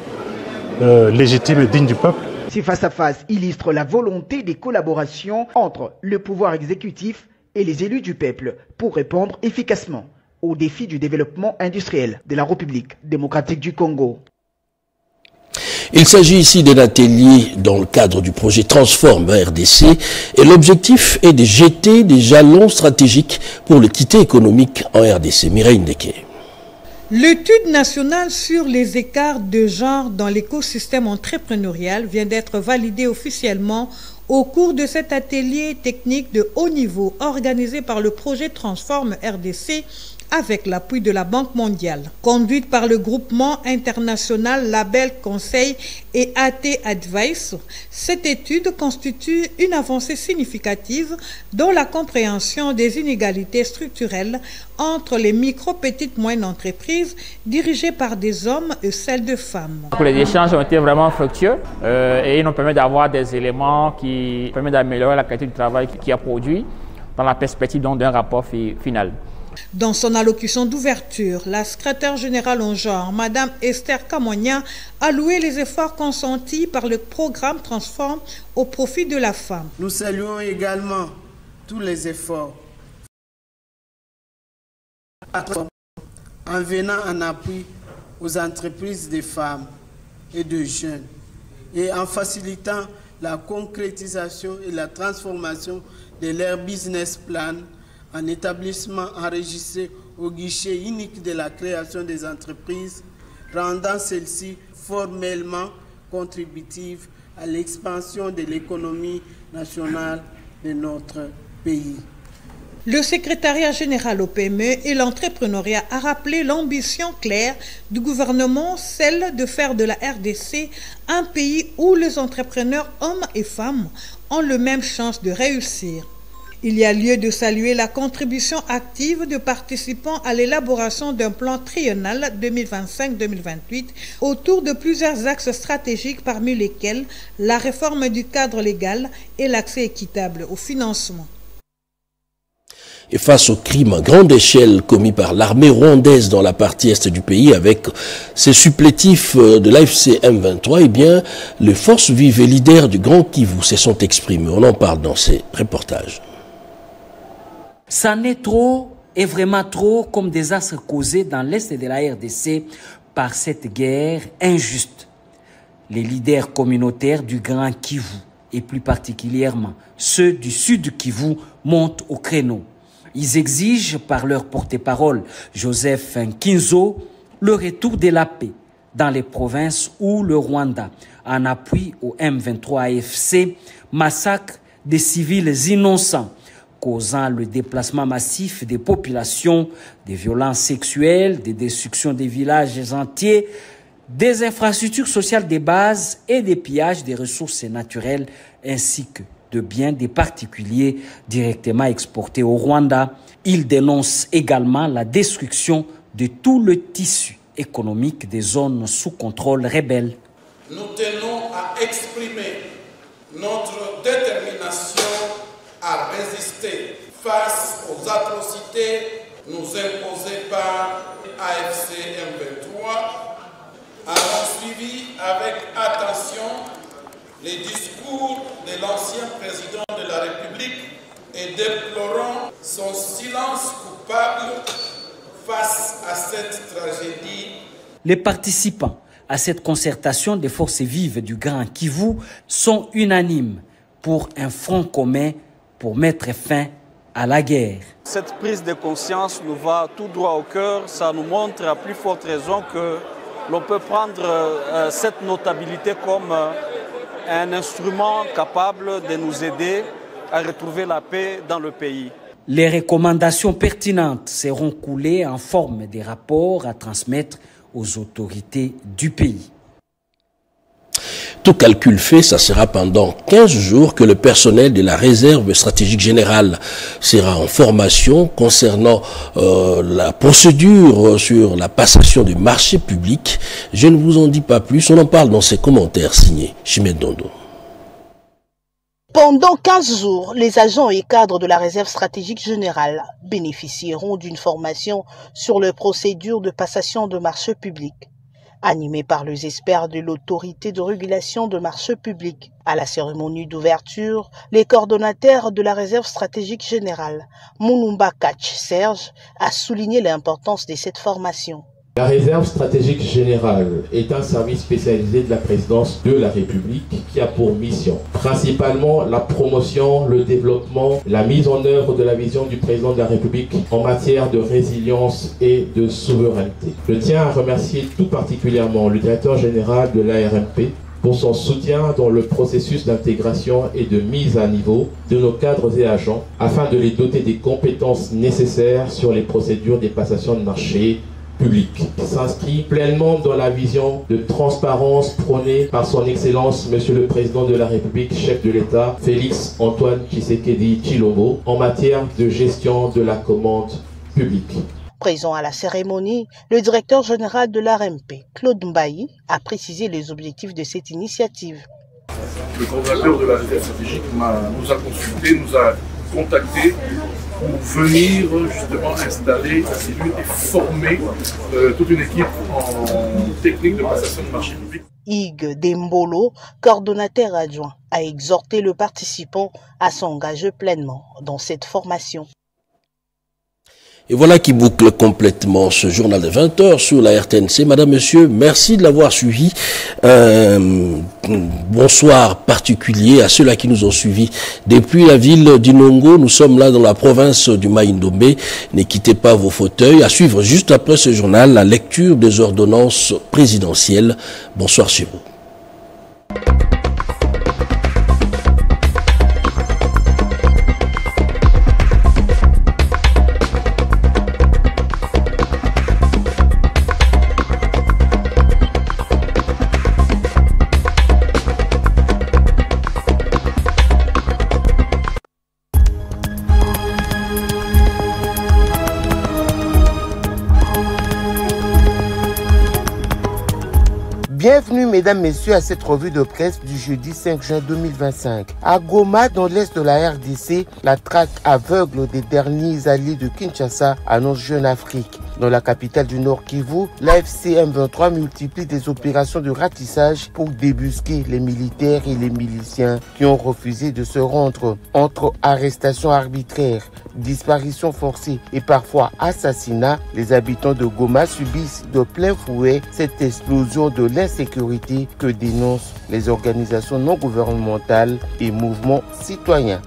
F: légitimes et dignes du peuple.
E: Ces face-à-face illustrent la volonté des collaborations entre le pouvoir exécutif et les élus du peuple pour répondre efficacement aux défis du développement industriel de la République démocratique du Congo.
A: Il s'agit ici d'un atelier dans le cadre du projet Transform RDC et l'objectif est de jeter des jalons stratégiques pour l'équité économique en RDC. Mireille Ndeke.
Y: L'étude nationale sur les écarts de genre dans l'écosystème entrepreneurial vient d'être validée officiellement au cours de cet atelier technique de haut niveau organisé par le projet Transform RDC avec l'appui de la Banque mondiale. Conduite par le groupement international Label Conseil et AT Advice, cette étude constitue une avancée significative dans la compréhension des inégalités structurelles entre les micro, petites, moyennes entreprises dirigées par des hommes et celles de femmes.
C: Les échanges ont été vraiment fructueux et ils nous permettent d'avoir des éléments qui permettent d'améliorer la qualité du travail qui a produit dans la perspective d'un rapport final.
Y: Dans son allocution d'ouverture, la secrétaire générale en genre, Mme Esther Kamonia, a loué les efforts consentis par le programme Transform au profit de la femme.
H: Nous saluons également tous les efforts en venant en appui aux entreprises de femmes et de jeunes et en facilitant la concrétisation et la transformation de leur business plan en établissement enregistré au guichet unique de la création des entreprises, rendant celles-ci formellement contributives à l'expansion de l'économie nationale de notre pays.
Y: Le secrétariat général au PME et l'entrepreneuriat a rappelé l'ambition claire du gouvernement, celle de faire de la RDC un pays où les entrepreneurs, hommes et femmes, ont les mêmes chances de réussir. Il y a lieu de saluer la contribution active de participants à l'élaboration d'un plan triennal 2025-2028 autour de plusieurs axes stratégiques parmi lesquels la réforme du cadre légal et l'accès équitable au financement.
A: Et face aux crimes à grande échelle commis par l'armée rwandaise dans la partie est du pays avec ses supplétifs de l'AFC M23, eh bien, les forces vives et leaders du Grand Kivu se sont exprimés. On en parle dans ces reportages.
W: Ça n'est trop et vraiment trop comme désastres causés dans l'est de la RDC par cette guerre injuste. Les leaders communautaires du Grand Kivu et plus particulièrement ceux du sud Kivu montent au créneau. Ils exigent par leur porte-parole, Joseph Nkinzo, le retour de la paix dans les provinces où le Rwanda, en appui au M23 AFC, massacre des civils innocents, causant le déplacement massif des populations, des violences sexuelles, des destructions des villages entiers, des infrastructures sociales de base et des pillages des ressources naturelles ainsi que de biens des particuliers directement exportés au Rwanda. Il dénonce également la destruction de tout le tissu économique des zones sous contrôle rebelle.
J: Nous tenons à exprimer notre détermination à résister face aux atrocités nous imposées par AFC M23, avons suivi avec attention les discours de l'ancien président de la République et déplorant son silence coupable face à cette tragédie.
W: Les participants à cette concertation des forces vives du Grand Kivu sont unanimes pour un front commun pour mettre fin à la guerre.
K: Cette prise de conscience nous va tout droit au cœur. Ça nous montre à plus forte raison que l'on peut prendre cette notabilité comme un instrument capable de nous aider à retrouver la paix dans le pays.
W: Les recommandations pertinentes seront coulées en forme de rapports à transmettre aux autorités du pays.
A: Tout calcul fait, ça sera pendant 15 jours que le personnel de la réserve stratégique générale sera en formation concernant la procédure sur la passation du marché public. Je ne vous en dis pas plus, on en parle dans ces commentaires signés Chimène Dondo.
L: Pendant 15 jours, les agents et cadres de la réserve stratégique générale bénéficieront d'une formation sur les procédures de passation de marché public, animée par les experts de l'autorité de régulation de marché public. À la cérémonie d'ouverture, les coordonnateurs de la réserve stratégique générale, Mounumba Kach Serge, a souligné l'importance de cette formation.
Z: La réserve stratégique générale est un service spécialisé de la présidence de la République qui a pour mission principalement la promotion, le développement, la mise en œuvre de la vision du président de la République en matière de résilience et de souveraineté. Je tiens à remercier tout particulièrement le directeur général de l'ARMP pour son soutien dans le processus d'intégration et de mise à niveau de nos cadres et agents afin de les doter des compétences nécessaires sur les procédures des passations de marché public. S'inscrit pleinement dans la vision de transparence prônée par son Excellence Monsieur le Président de la République, chef de l'État, Félix Antoine Tshisekedi Tshilombo, en matière de gestion de la commande publique.
L: Présent à la cérémonie, le directeur général de l'ARMP, Claude Mbaye, a précisé les objectifs de cette initiative.
I: Le coordinateur de la réserve stratégique nous a consultés, nous a contactés pour venir justement installer la cellule et former toute une équipe en technique de passation de marché public.
L: Hugues Dembolo, coordonnateur adjoint, a exhorté le participant à s'engager pleinement dans cette formation.
A: Et voilà qui boucle complètement ce journal de 20h sur la RTNC. Madame, Monsieur, merci de l'avoir suivi. Bonsoir particulier à ceux-là qui nous ont suivis depuis la ville d'Inongo. Nous sommes là dans la province du Maïndomé. Ne quittez pas vos fauteuils. À suivre juste après ce journal, la lecture des ordonnances présidentielles. Bonsoir chez vous.
M: Bienvenue mesdames, messieurs à cette revue de presse du jeudi 5 juin 2025. À Goma, dans l'est de la RDC, la traque aveugle des derniers alliés de Kinshasa annonce Jeune Afrique. Dans la capitale du Nord Kivu, l'AFC M23 multiplie des opérations de ratissage pour débusquer les militaires et les miliciens qui ont refusé de se rendre. Entre arrestations arbitraires, disparitions forcées et parfois assassinats, les habitants de Goma subissent de plein fouet cette explosion de l'insécurité que dénoncent les organisations non gouvernementales et mouvements citoyens.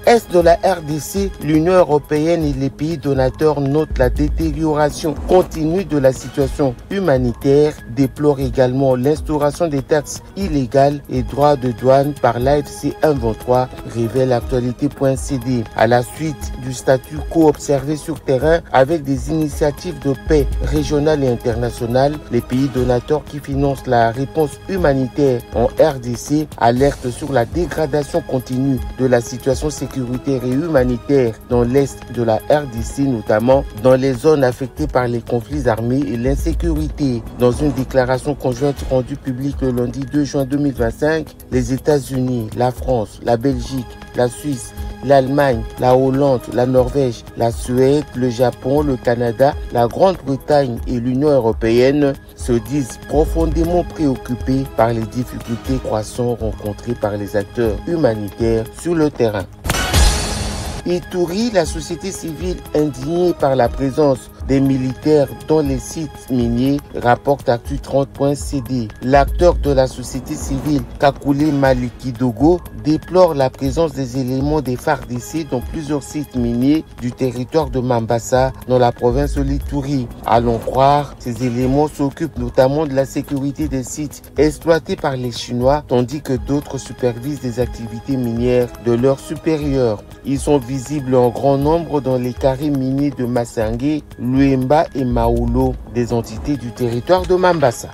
M: Est de la RDC, l'Union européenne et les pays donateurs notent la détérioration continue de la situation humanitaire, déplorent également l'instauration des taxes illégales et droits de douane par l'AFC M23, révèle actualité.cd. À la suite du statu quo observé sur terrain avec des initiatives de paix régionales et internationales, les pays donateurs qui financent la réponse humanitaire en RDC alertent sur la dégradation continue de la situation sécuritaire et humanitaire dans l'est de la RDC, notamment dans les zones affectées par les conflits armés et l'insécurité. Dans une déclaration conjointe rendue publique le lundi 2 juin 2025, les États-Unis, la France, la Belgique, la Suisse, l'Allemagne, la Hollande, la Norvège, la Suède, le Japon, le Canada, la Grande-Bretagne et l'Union européenne se disent profondément préoccupés par les difficultés croissantes rencontrées par les acteurs humanitaires sur le terrain. Ituri, la société civile indignée par la présence des militaires dans les sites miniers, rapporte Actu30.cd. L'acteur de la société civile, Kakule Malikidogo, déplore la présence des éléments des FARDC dans plusieurs sites miniers du territoire de Mambasa, dans la province de l'Ituri. À l'en croire, ces éléments s'occupent notamment de la sécurité des sites exploités par les Chinois, tandis que d'autres supervisent des activités minières de leurs supérieurs. Ils sont visibles en grand nombre dans les carrés miniers de Massangué, Luemba et Maoulo, des entités du territoire de Mambasa.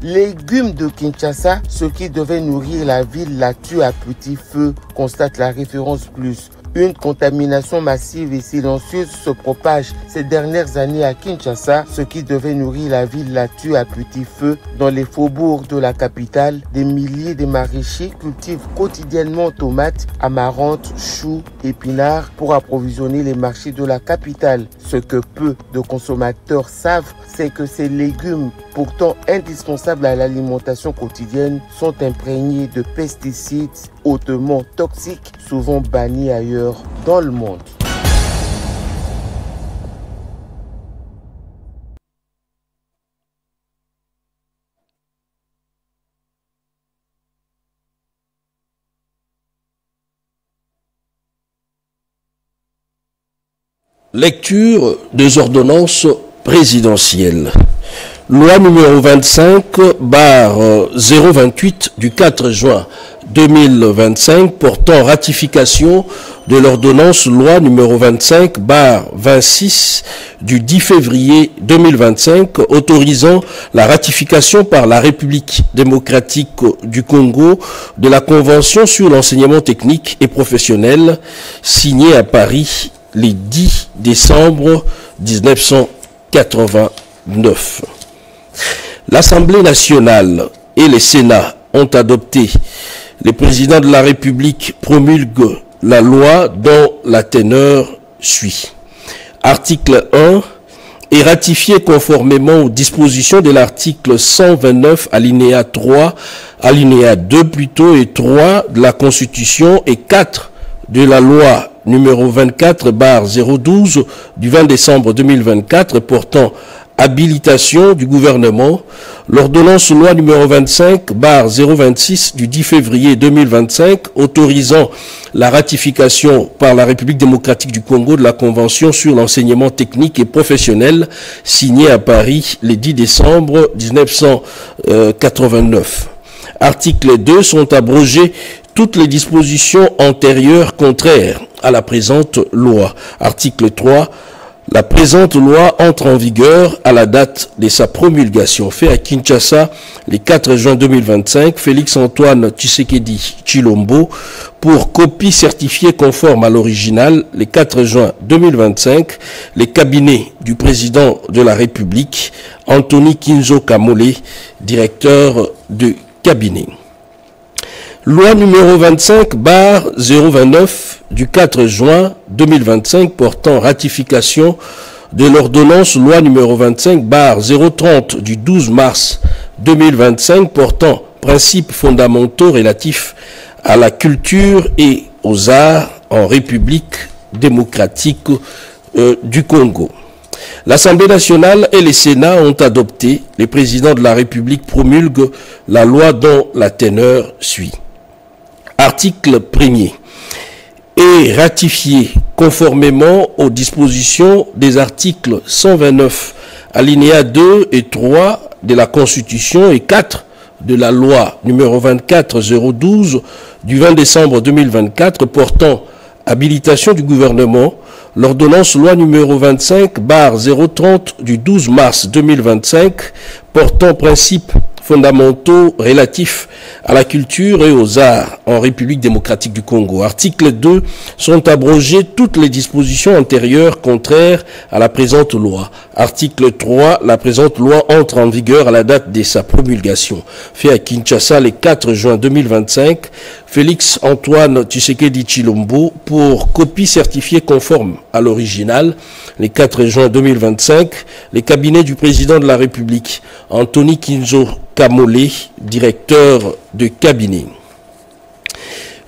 M: Légumes de Kinshasa, ce qui devait nourrir la ville la tue à petit feu, constate la référence plus. Une contamination massive et silencieuse se propage ces dernières années à Kinshasa. Ce qui devait nourrir la ville la tue à petit feu. Dans les faubourgs de la capitale, des milliers de maraîchers cultivent quotidiennement tomates, amarantes, choux, épinards pour approvisionner les marchés de la capitale. Ce que peu de consommateurs savent, c'est que ces légumes, pourtant indispensables à l'alimentation quotidienne, sont imprégnés de pesticides hautement toxiques, souvent bannis ailleurs dans le monde.
A: Lecture des ordonnances présidentielles. Loi numéro 25/028 du 4 juin 2025 portant ratification de l'ordonnance loi numéro 25/26 du 10 février 2025 autorisant la ratification par la République démocratique du Congo de la Convention sur l'enseignement technique et professionnel signée à Paris le 10 décembre 1989. L'Assemblée nationale et le Sénat ont adopté. Le président de la République promulgue la loi dont la teneur suit. Article 1 est ratifié conformément aux dispositions de l'article 129 alinéa 3, alinéa 2 plutôt et 3 de la Constitution et 4 de la loi numéro 24/012 du 20 décembre 2024 portant habilitation du gouvernement, l'ordonnance loi numéro 25/026 du 10 février 2025 autorisant la ratification par la République démocratique du Congo de la Convention sur l'enseignement technique et professionnel signée à Paris le 10 décembre 1989. Article 2 sont abrogées toutes les dispositions antérieures contraires à la présente loi. Article 3. La présente loi entre en vigueur à la date de sa promulgation. Fait à Kinshasa, le 4 juin 2025, Félix-Antoine Tshisekedi Tshilombo, pour copie certifiée conforme à l'original, le 4 juin 2025, les cabinets du président de la République, Anthony Kinzo Kamole, directeur de cabinet. Loi numéro 25/029 du 4 juin 2025 portant ratification de l'ordonnance loi numéro 25/030 du 12 mars 2025 portant principes fondamentaux relatifs à la culture et aux arts en République démocratique du Congo. L'Assemblée nationale et le Sénat ont adopté. Le président de la République promulgue la loi dont la teneur suit. Article 1er est ratifié conformément aux dispositions des articles 129 alinéa 2 et 3 de la Constitution et 4 de la loi numéro 24/012 du 20 décembre 2024 portant habilitation du gouvernement, l'ordonnance loi numéro 25/030 du 12 mars 2025 portant principes fondamentaux relatifs à la culture et aux arts en République démocratique du Congo. Article 2 sont abrogées toutes les dispositions antérieures contraires à la présente loi. Article 3, la présente loi entre en vigueur à la date de sa promulgation. Fait à Kinshasa le 4 juin 2025, Félix-Antoine Tshisekedi Tshilombo pour copie certifiée conforme à l'original. Le 4 juin 2025, les cabinets du président de la République, Anthony Kinzo Kamole, directeur de cabinet.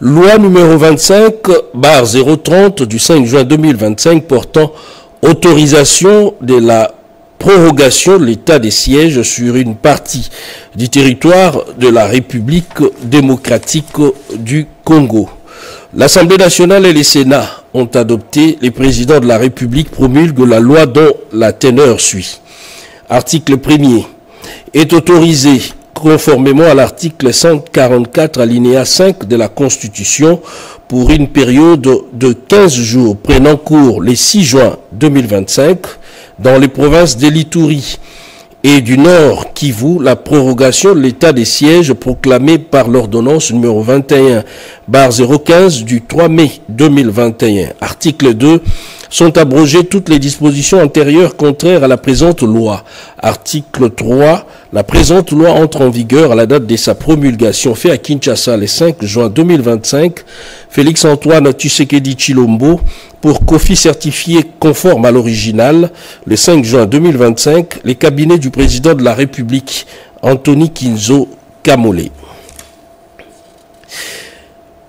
A: Loi numéro 25/030 du 5 juin 2025 portant autorisation de la prorogation de l'état de siège sur une partie du territoire de la République démocratique du Congo. L'Assemblée nationale et le Sénat ont adopté. Les présidents de la République promulguent la loi dont la teneur suit. Article 1er est autorisé conformément à l'article 144 alinéa 5 de la Constitution pour une période de 15 jours prenant cours le 6 juin 2025 dans les provinces de l'Ituri et du Nord Kivu, la prorogation de l'état des sièges proclamée par l'ordonnance numéro 21/015 du 3 mai 2021. Article 2. Sont abrogées toutes les dispositions antérieures contraires à la présente loi. Article 3. La présente loi entre en vigueur à la date de sa promulgation. Fait à Kinshasa le 5 juin 2025. Félix-Antoine Tshisekedi Tshilombo pour copie certifiée conforme à l'original. Le 5 juin 2025. Les cabinets du président de la République, Anthony Kinzo Kamole.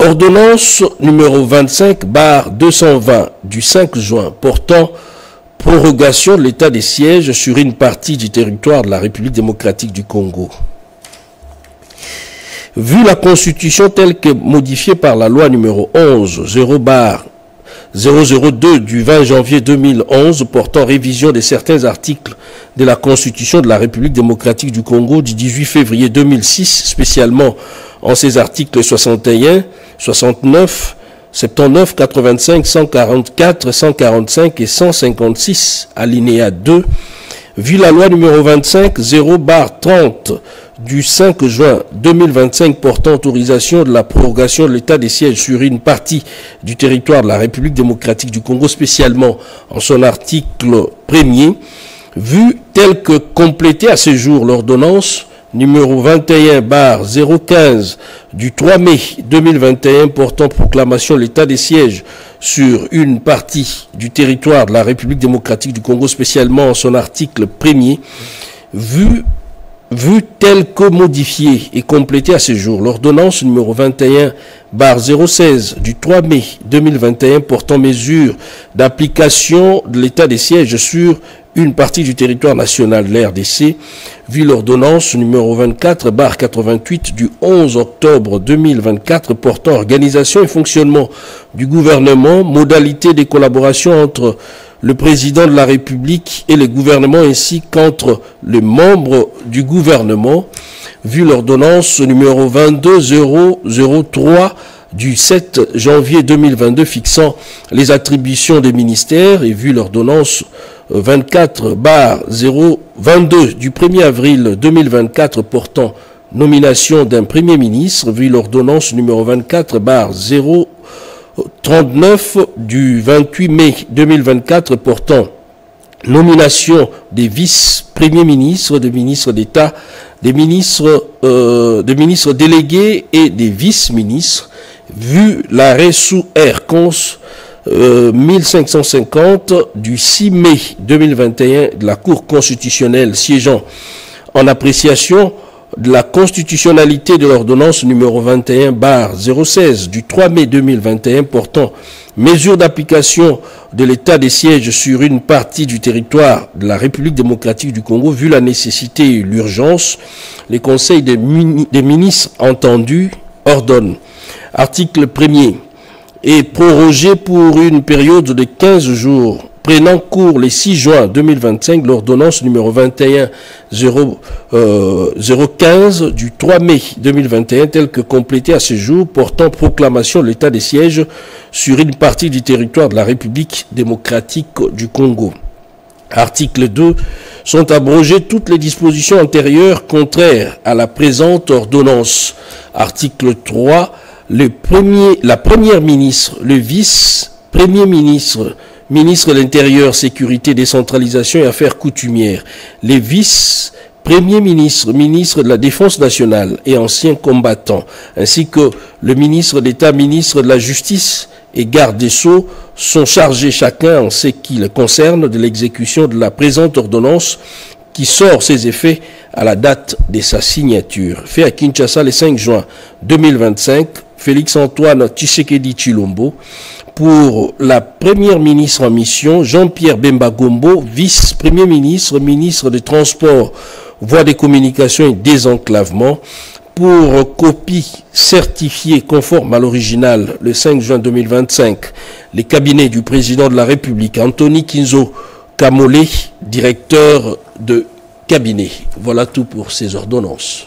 A: Ordonnance numéro 25/220 du 5 juin portant prorogation de l'état des sièges sur une partie du territoire de la République démocratique du Congo. Vu la Constitution telle que modifiée par la loi numéro 11/002 du 20 janvier 2011 portant révision de certains articles de la Constitution de la République démocratique du Congo du 18 février 2006, spécialement en ses articles 61, 69, 79, 85, 144, 145 et 156, alinéa 2, vu la loi numéro 25/0/30 du 5 juin 2025 portant autorisation de la prorogation de l'état des sièges sur une partie du territoire de la République démocratique du Congo, spécialement en son article 1er, vu tel que complété à ce jour l'ordonnance numéro 21/015 du 3 mai 2021 portant proclamation de l'état des sièges sur une partie du territoire de la République démocratique du Congo, spécialement en son article 1er, vu tel que modifié et complété à ce jour l'ordonnance numéro 21/016 du 3 mai 2021 portant mesures d'application de l'état des sièges sur une partie du territoire national de l'RDC, vu l'ordonnance numéro 24/88 du 11 octobre 2024 portant organisation et fonctionnement du gouvernement, modalités des collaborations entre le président de la République et le gouvernement ainsi qu'entre les membres du gouvernement, vu l'ordonnance numéro 22/003 du 7 janvier 2022 fixant les attributions des ministères et vu l'ordonnance 24/022 du 1er avril 2024 portant nomination d'un premier ministre, vu l'ordonnance numéro 24/039 du 28 mai 2024 portant nomination des vice-premiers ministres, des ministres d'État, des ministres délégués et des vice-ministres, vu l'arrêt sous R-Cons 1550 du 6 mai 2021 de la Cour constitutionnelle siégeant en appréciation de la constitutionnalité de l'ordonnance numéro 21/016 du 3 mai 2021 portant mesures d'application de l'état des sièges sur une partie du territoire de la République démocratique du Congo, vu la nécessité et l'urgence, les conseils des ministres entendus ordonnent. Article 1er. Est prorogé pour une période de 15 jours, prenant cours le 6 juin 2025, l'ordonnance numéro 21/015 du 3 mai 2021, telle que complétée à ce jour, portant proclamation de l'état des sièges sur une partie du territoire de la République démocratique du Congo. Article 2. Sont abrogées toutes les dispositions antérieures contraires à la présente ordonnance. Article 3. La première ministre, le vice-premier ministre, ministre de l'Intérieur, Sécurité, Décentralisation et Affaires coutumières, les vice-premiers ministres, ministre de la Défense nationale et anciens combattants, ainsi que le ministre d'État, ministre de la Justice et garde des Sceaux sont chargés chacun en ce qui le concerne de l'exécution de la présente ordonnance qui sort ses effets à la date de sa signature. Fait à Kinshasa le 5 juin 2025, Félix-Antoine Tshisekedi Tshilombo, pour la première ministre en mission, Jean-Pierre Bemba Gombo, vice-premier ministre, ministre des Transports, Voies des Communications et Désenclavement, pour copie certifiée conforme à l'original le 5 juin 2025, les cabinets du président de la République, Anthony Kinzo Kamolé, directeur de cabinet. Voilà tout pour ces ordonnances.